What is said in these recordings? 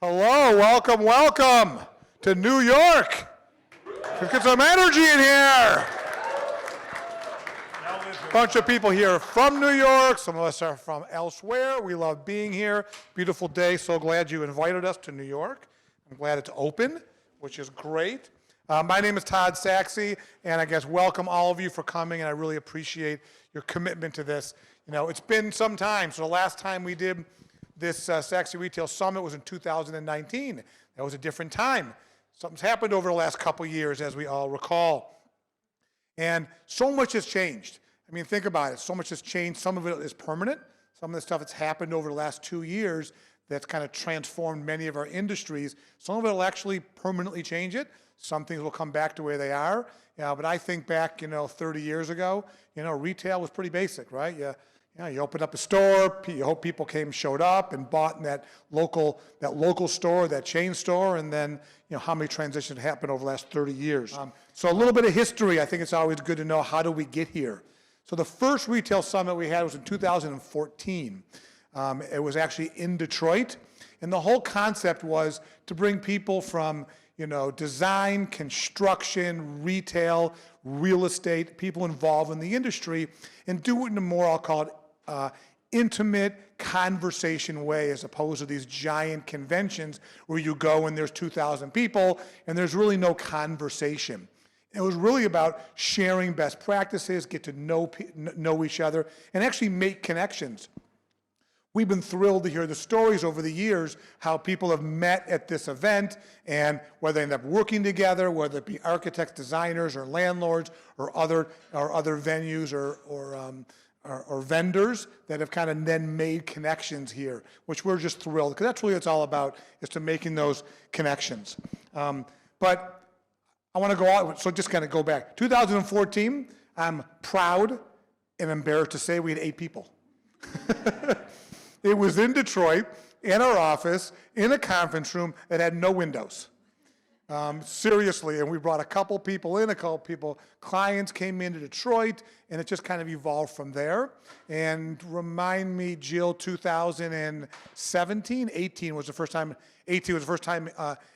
Hello, welcome, welcome to New York. Let's get some energy in here. Bunch of people here from New York. Some of us are from elsewhere. We love being here. Beautiful day. So glad you invited us to New York. I'm glad it's open, which is great. My name is Todd Sachse, and I guess welcome all of you for coming, and I really appreciate your commitment to this. You know, it's been some time. So the last time we did this Sachse Retail Summit was in 2019. That was a different time. Something's happened over the last couple years, as we all recall. And so much has changed. I mean, think about it. So much has changed. Some of it is permanent. Some of the stuff that's happened over the last 2 years that's kind of transformed many of our industries. Some of it will actually permanently change it. Some things will come back to where they are. But I think back, 30 years ago, retail was pretty basic, right? You opened up a store, you hope people showed up and bought in that local store, that chain store, and then how many transitions happened over the last 30 years. So a little bit of history, I think it's always good to know, how do we get here? So the first retail summit we had was in 2014. It was actually in Detroit, and the whole concept was to bring people from design, construction, retail, real estate, people involved in the industry, and do it in a more, I'll call it, intimate conversation way, as opposed to these giant conventions where you go and there's 2,000 people and there's really no conversation. It was really about sharing best practices, get to know each other, and actually make connections. We've been thrilled to hear the stories over the years, how people have met at this event, and whether they end up working together, whether it be architects, designers, or landlords, or other venues, or vendors that have kind of then made connections here, which we're just thrilled, because that's really what it's all about, is to making those connections. But I want to go out, so just kind of go back. 2014, I'm proud and embarrassed to say we had 8 people. It was in Detroit, in our office, in a conference room that had no windows. Seriously, and we brought a couple people in, clients came into Detroit, and it just kind of evolved from there. And remind me, Jill, 2017, 18 was the first time,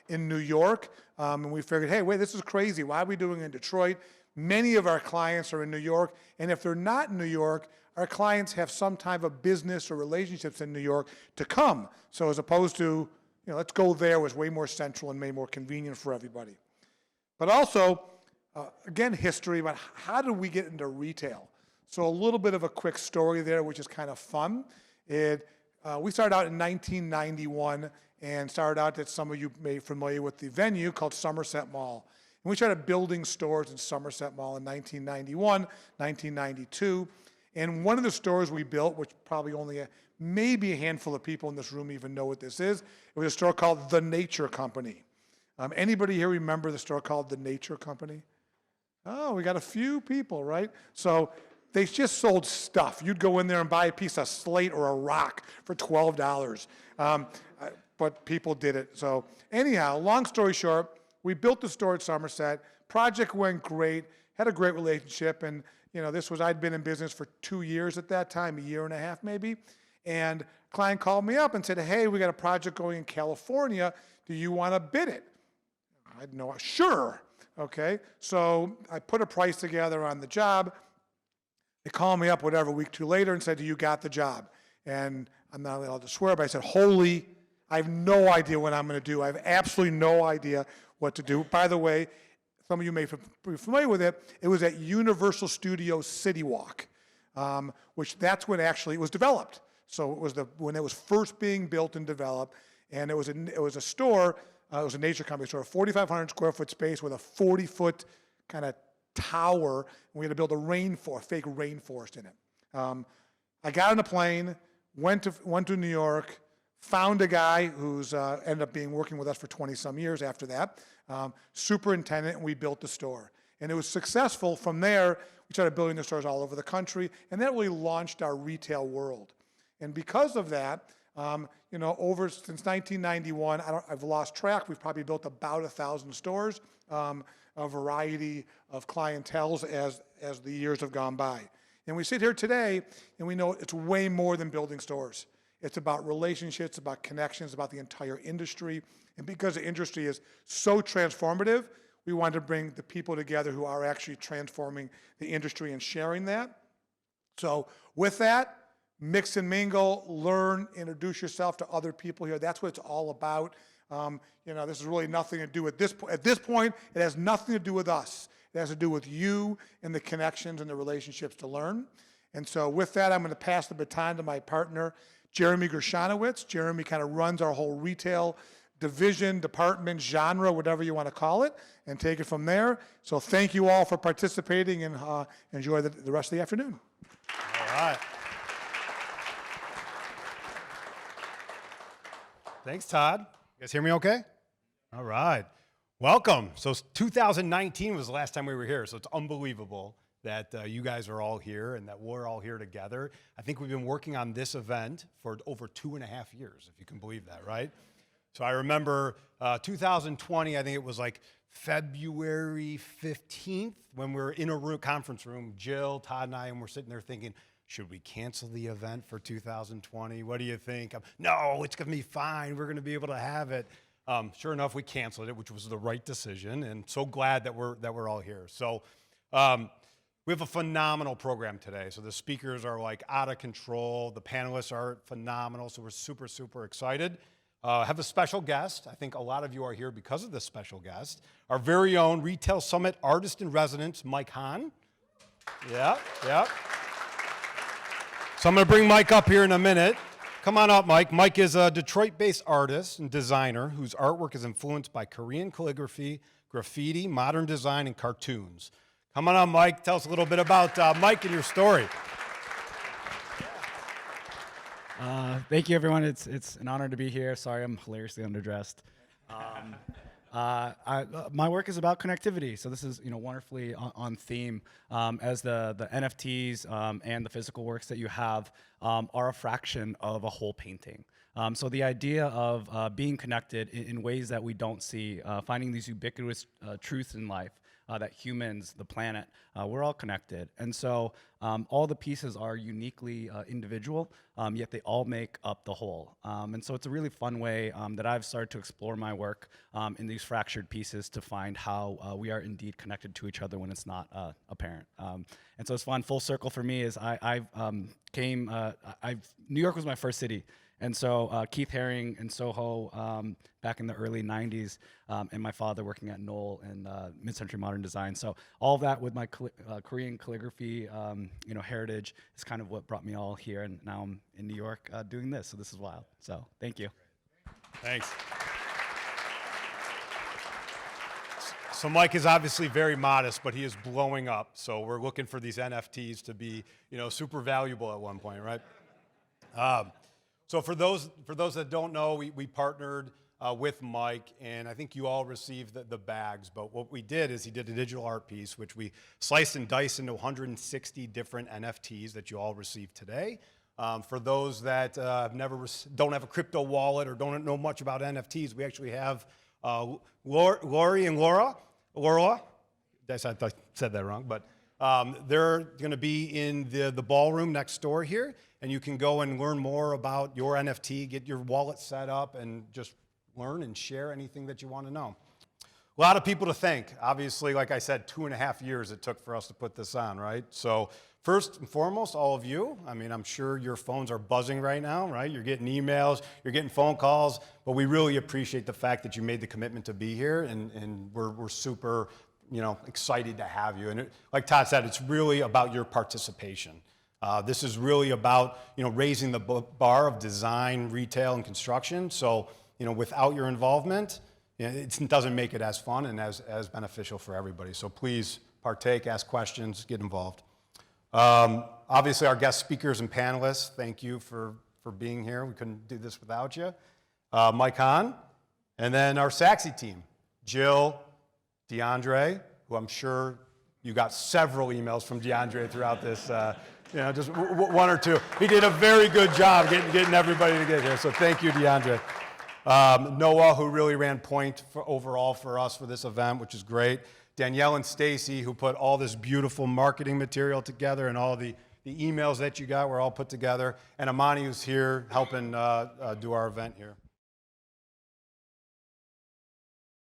in New York, and we figured, hey, wait, this is crazy. Why are we doing it in Detroit? Many of our clients are in New York, and if they're not in New York, our clients have some type of business or relationships in New York to come. So as opposed to, let's go there, was way more central and made more convenient for everybody. But also, again, history about how did we get into retail? So a little bit of a quick story there, which is kind of fun. We started out in 1991 and started out that some of you may be familiar with the venue called Somerset Mall. And we started building stores in Somerset Mall in 1991, 1992. And one of the stores we built, which probably only maybe a handful of people in this room even know what this is, it was a store called The Nature Company. Anybody here remember the store called The Nature Company? Oh, we got a few people, right? So they just sold stuff. You'd go in there and buy a piece of slate or a rock for $12. But people did it. So anyhow, long story short, we built the store at Somerset. Project went great, had a great relationship, and I'd been in business for 2 years at that time, a year and a half maybe, and a client called me up and said, hey, we got a project going in California. Do you want to bid it? I'd know, sure. Okay, so I put a price together on the job. They called me up, whatever, a week or two later and said, you got the job. And I'm not allowed to swear, but I said, I have no idea what I'm going to do. I have absolutely no idea what to do. By the way, some of you may be familiar with it. It was at Universal Studios City Walk, which that's when actually it was developed. So it was when it was first being built and developed, and it was a store. It was a Nature Company store, a 4,500 square foot space with a 40-foot kind of tower. And we had to build a fake rainforest in it. I got on a plane, went to New York, found a guy who's ended up working with us for 20-some years after that, superintendent, and we built the store. And it was successful. From there, we started building the stores all over the country, and that really launched our retail world. And because of that, since 1991, I've lost track, we've probably built about 1,000 stores, a variety of clienteles as the years have gone by. And we sit here today, and we know it's way more than building stores. It's about relationships, about connections, about the entire industry. And because the industry is so transformative, we wanted to bring the people together who are actually transforming the industry and sharing that. So with that, mix and mingle, learn, introduce yourself to other people here. That's what it's all about. This is really nothing to do with this. At this point, it has nothing to do with us. It has to do with you and the connections and the relationships to learn. And so with that, I'm going to pass the baton to my partner, Jeremy Gershanowitz. Jeremy kind of runs our whole retail division, department, genre, whatever you want to call it, and take it from there. So thank you all for participating, and enjoy the rest of the afternoon. All right. Thanks, Todd. You guys hear me okay? All right. Welcome. So 2019 was the last time we were here, so it's unbelievable that you guys are all here and that we're all here together. I think we've been working on this event for over 2.5 years, if you can believe that, right? So I remember 2020, I think it was like February 15th, when we were in a conference room, Jill, Todd, and I, and we're sitting there thinking, should we cancel the event for 2020? What do you think? No, it's going to be fine. We're going to be able to have it. Sure enough, we canceled it, which was the right decision, and so glad that we're all here. So we have a phenomenal program today. So the speakers are like out of control. The panelists are phenomenal. So we're super, super excited. Have a special guest. I think a lot of you are here because of this special guest. Our very own Retail Summit Artist in Residence, Mike Hahn. Yeah. So I'm going to bring Mike up here in a minute. Come on up, Mike. Mike is a Detroit-based artist and designer whose artwork is influenced by Korean calligraphy, graffiti, modern design, and cartoons. Come on up, Mike. Tell us a little bit about Mike and your story. Thank you, everyone. It's an honor to be here. Sorry, I'm hilariously underdressed. My work is about connectivity, so this is wonderfully on theme, as the NFTs and the physical works that you have are a fraction of a whole painting. So the idea of being connected in ways that we don't see, finding these ubiquitous truths in life, that humans, the planet, we're all connected. And so all the pieces are uniquely individual, yet they all make up the whole. And so it's a really fun way that I've started to explore my work in these fractured pieces to find how we are indeed connected to each other when it's not apparent. And so it's fun. Full circle for me is New York was my first city. And so Keith Haring in Soho back in the early 90s, and my father working at Knoll and mid-century modern design. So all of that with my Korean calligraphy heritage is kind of what brought me all here. And now I'm in New York doing this. So this is wild. So thank you. Thanks. So Mike is obviously very modest, but he is blowing up. So we're looking for these NFTs to be super valuable at one point, right? So for those that don't know, we partnered with Mike, and I think you all received the bags. But what we did is he did a digital art piece, which we sliced and diced into 160 different NFTs that you all received today. For those that don't have a crypto wallet or don't know much about NFTs, we actually have Lori and Laura. I said that wrong, but they're going to be in the ballroom next door here, and you can go and learn more about your NFT, get your wallet set up, and just learn and share anything that you want to know. A lot of people to thank. Obviously, like I said, 2.5 years it took for us to put this on, right? So first and foremost, all of you, I'm sure your phones are buzzing right now, right? You're getting emails, you're getting phone calls, but we really appreciate the fact that you made the commitment to be here, and we're super excited to have you. And like Todd said, it's really about your participation. This is really about, raising the bar of design, retail, and construction. So, without your involvement, it doesn't make it as fun and as beneficial for everybody. So please partake, ask questions, get involved. Obviously, our guest speakers and panelists, thank you for being here. We couldn't do this without you. Mike Hahn, and then our Sachse team, Jill, DeAndre, who I'm sure you got several emails from DeAndre throughout this, just one or two. He did a very good job getting everybody to get here, so thank you, DeAndre. Noah, who really ran point overall for us for this event, which is great. Danielle and Stacy, who put all this beautiful marketing material together and all the The emails that you got were all put together. And Amani, who's here helping do our event here.